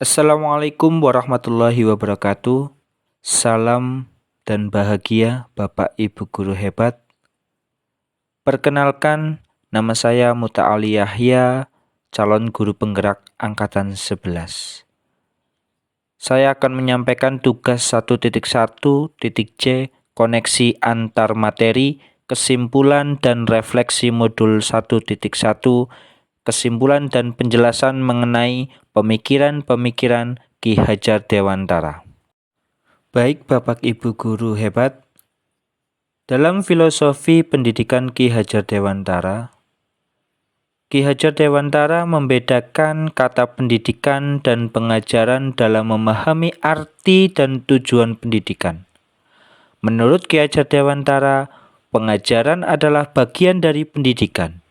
Assalamualaikum warahmatullahi wabarakatuh. Salam dan bahagia Bapak Ibu guru hebat. Perkenalkan, nama saya Muta'ali Yahya, calon guru penggerak angkatan 11. Saya akan menyampaikan tugas 1.1.c koneksi antar materi, kesimpulan dan refleksi modul 1.1, kesimpulan dan penjelasan mengenai pemikiran-pemikiran Ki Hajar Dewantara. Baik Bapak Ibu guru hebat, dalam filosofi pendidikan Ki Hajar Dewantara, Ki Hajar Dewantara membedakan kata pendidikan dan pengajaran dalam memahami arti dan tujuan pendidikan. Menurut Ki Hajar Dewantara, pengajaran adalah bagian dari pendidikan.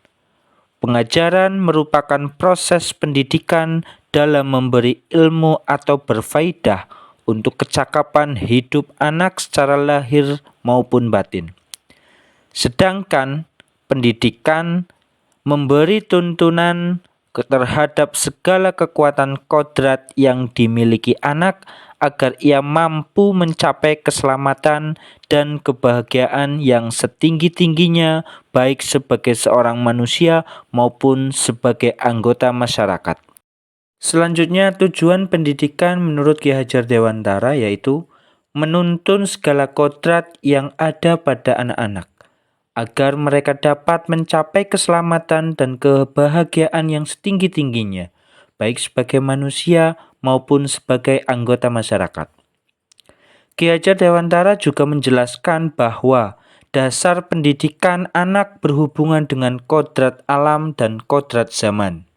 Pengajaran merupakan proses pendidikan dalam memberi ilmu atau berfaedah untuk kecakapan hidup anak secara lahir maupun batin. Sedangkan pendidikan memberi tuntunan terhadap segala kekuatan kodrat yang dimiliki anak agar ia mampu mencapai keselamatan dan kebahagiaan yang setinggi-tingginya baik sebagai seorang manusia maupun sebagai anggota masyarakat. Selanjutnya, tujuan pendidikan menurut Ki Hajar Dewantara yaitu menuntun segala kodrat yang ada pada anak-anak agar mereka dapat mencapai keselamatan dan kebahagiaan yang setinggi-tingginya, baik sebagai manusia maupun sebagai anggota masyarakat. Ki Hajar Dewantara juga menjelaskan bahwa dasar pendidikan anak berhubungan dengan kodrat alam dan kodrat zaman.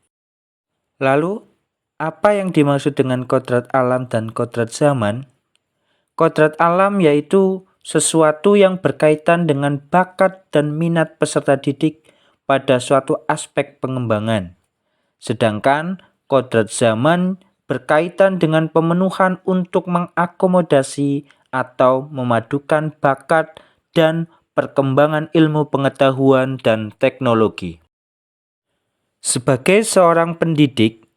Lalu, apa yang dimaksud dengan kodrat alam dan kodrat zaman? Kodrat alam yaitu sesuatu yang berkaitan dengan bakat dan minat peserta didik pada suatu aspek pengembangan. Sedangkan kodrat zaman berkaitan dengan pemenuhan untuk mengakomodasi atau memadukan bakat dan perkembangan ilmu pengetahuan dan teknologi. Sebagai seorang pendidik,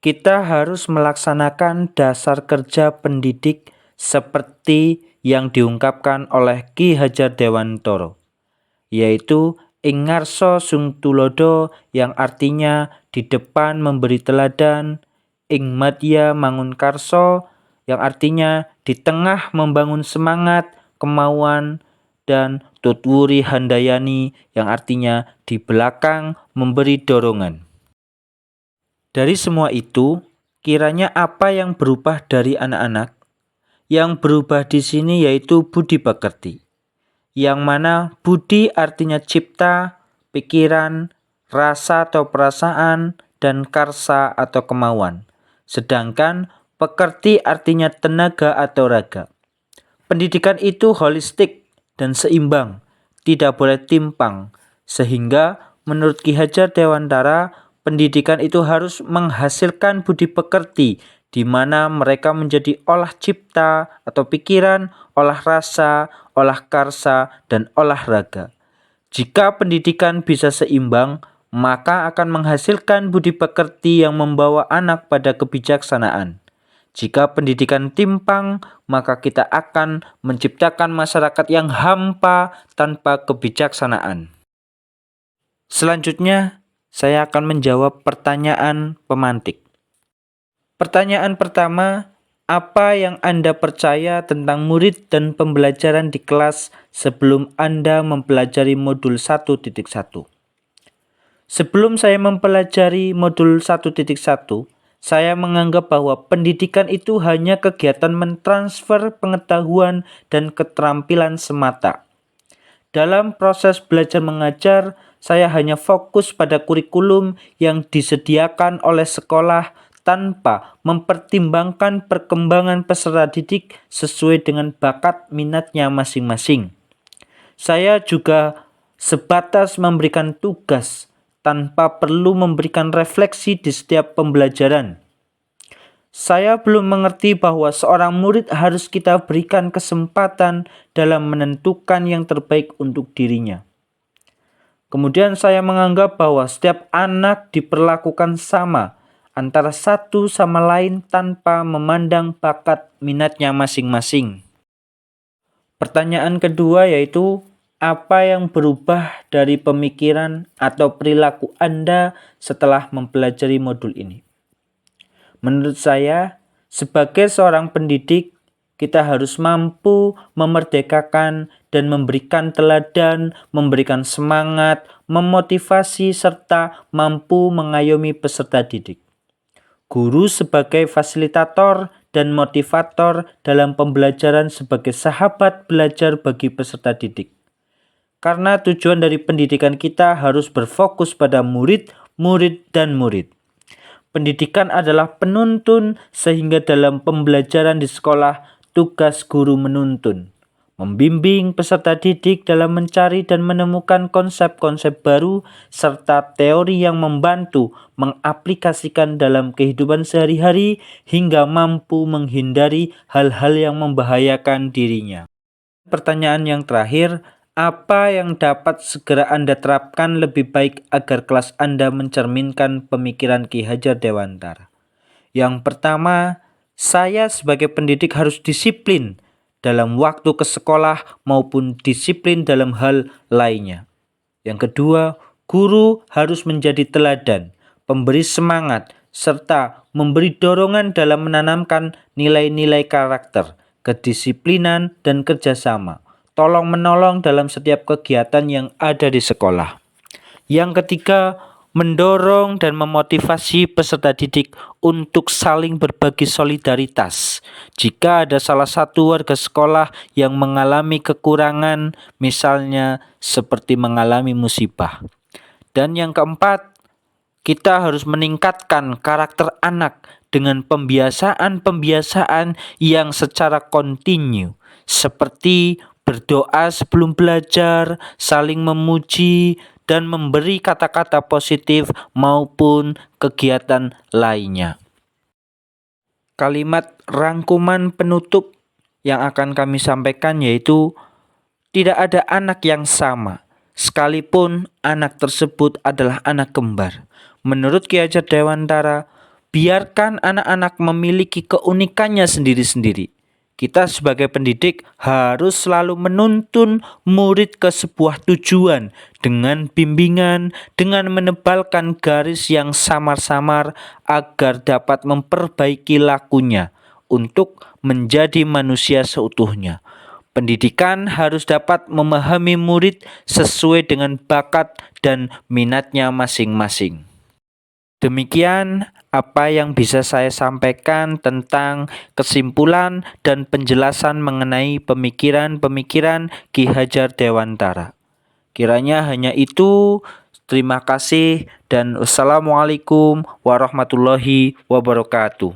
kita harus melaksanakan dasar kerja pendidik seperti yang diungkapkan oleh Ki Hajar Dewantara, yaitu ing ngarsa sung tulodo, yang artinya di depan memberi teladan, ing madya mangun karso, yang artinya di tengah membangun semangat, kemauan, dan tutwuri handayani, yang artinya di belakang memberi dorongan. Dari semua itu, kiranya apa yang berubah dari anak-anak? Yang berubah di sini yaitu budi pekerti, yang mana budi artinya cipta, pikiran, rasa atau perasaan, dan karsa atau kemauan. Sedangkan pekerti artinya tenaga atau raga. Pendidikan itu holistik dan seimbang, tidak boleh timpang, sehingga menurut Ki Hajar Dewantara, pendidikan itu harus menghasilkan budi pekerti, di mana mereka menjadi olah cipta atau pikiran, olah rasa, olah karsa, dan olah raga. Jika pendidikan bisa seimbang, maka akan menghasilkan budi pekerti yang membawa anak pada kebijaksanaan. Jika pendidikan timpang, maka kita akan menciptakan masyarakat yang hampa tanpa kebijaksanaan. Selanjutnya, saya akan menjawab pertanyaan pemantik. Pertanyaan pertama, apa yang Anda percaya tentang murid dan pembelajaran di kelas sebelum Anda mempelajari modul 1.1? Sebelum saya mempelajari modul 1.1, saya menganggap bahwa pendidikan itu hanya kegiatan mentransfer pengetahuan dan keterampilan semata. Dalam proses belajar mengajar, saya hanya fokus pada kurikulum yang disediakan oleh sekolah tanpa mempertimbangkan perkembangan peserta didik sesuai dengan bakat minatnya masing-masing. Saya juga sebatas memberikan tugas tanpa perlu memberikan refleksi di setiap pembelajaran. Saya belum mengerti bahwa seorang murid harus kita berikan kesempatan dalam menentukan yang terbaik untuk dirinya. Kemudian saya menganggap bahwa setiap anak diperlakukan sama, antara satu sama lain tanpa memandang bakat minatnya masing-masing. Pertanyaan kedua yaitu, apa yang berubah dari pemikiran atau perilaku Anda setelah mempelajari modul ini? Menurut saya, sebagai seorang pendidik, kita harus mampu memerdekakan dan memberikan teladan, memberikan semangat, memotivasi, serta mampu mengayomi peserta didik. Guru sebagai fasilitator dan motivator dalam pembelajaran sebagai sahabat belajar bagi peserta didik. Karena tujuan dari pendidikan kita harus berfokus pada murid, dan murid. Pendidikan adalah penuntun, sehingga dalam pembelajaran di sekolah, tugas guru menuntun, membimbing peserta didik dalam mencari dan menemukan konsep-konsep baru, serta teori yang membantu mengaplikasikan dalam kehidupan sehari-hari hingga mampu menghindari hal-hal yang membahayakan dirinya. Pertanyaan yang terakhir, apa yang dapat segera Anda terapkan lebih baik agar kelas Anda mencerminkan pemikiran Ki Hajar Dewantara? Yang pertama, saya sebagai pendidik harus disiplin dalam waktu ke sekolah maupun disiplin dalam hal lainnya. Yang kedua, guru harus menjadi teladan, pemberi semangat, serta memberi dorongan dalam menanamkan nilai-nilai karakter, kedisiplinan, dan kerjasama. Tolong-menolong dalam setiap kegiatan yang ada di sekolah. Yang ketiga, mendorong dan memotivasi peserta didik untuk saling berbagi solidaritas. Jika ada salah satu warga sekolah yang mengalami kekurangan, misalnya seperti mengalami musibah. Dan yang keempat, kita harus meningkatkan karakter anak dengan pembiasaan-pembiasaan yang secara kontinu, seperti berdoa sebelum belajar, saling memuji, dan memberi kata-kata positif maupun kegiatan lainnya. Kalimat rangkuman penutup yang akan kami sampaikan yaitu, tidak ada anak yang sama, sekalipun anak tersebut adalah anak kembar. Menurut Ki Hajar Dewantara, biarkan anak-anak memiliki keunikannya sendiri-sendiri. Kita sebagai pendidik harus selalu menuntun murid ke sebuah tujuan dengan bimbingan, dengan menebalkan garis yang samar-samar agar dapat memperbaiki lakunya untuk menjadi manusia seutuhnya. Pendidikan harus dapat memahami murid sesuai dengan bakat dan minatnya masing-masing. Demikian apa yang bisa saya sampaikan tentang kesimpulan dan penjelasan mengenai pemikiran-pemikiran Ki Hajar Dewantara. Kiranya hanya itu. Terima kasih dan wassalamualaikum warahmatullahi wabarakatuh.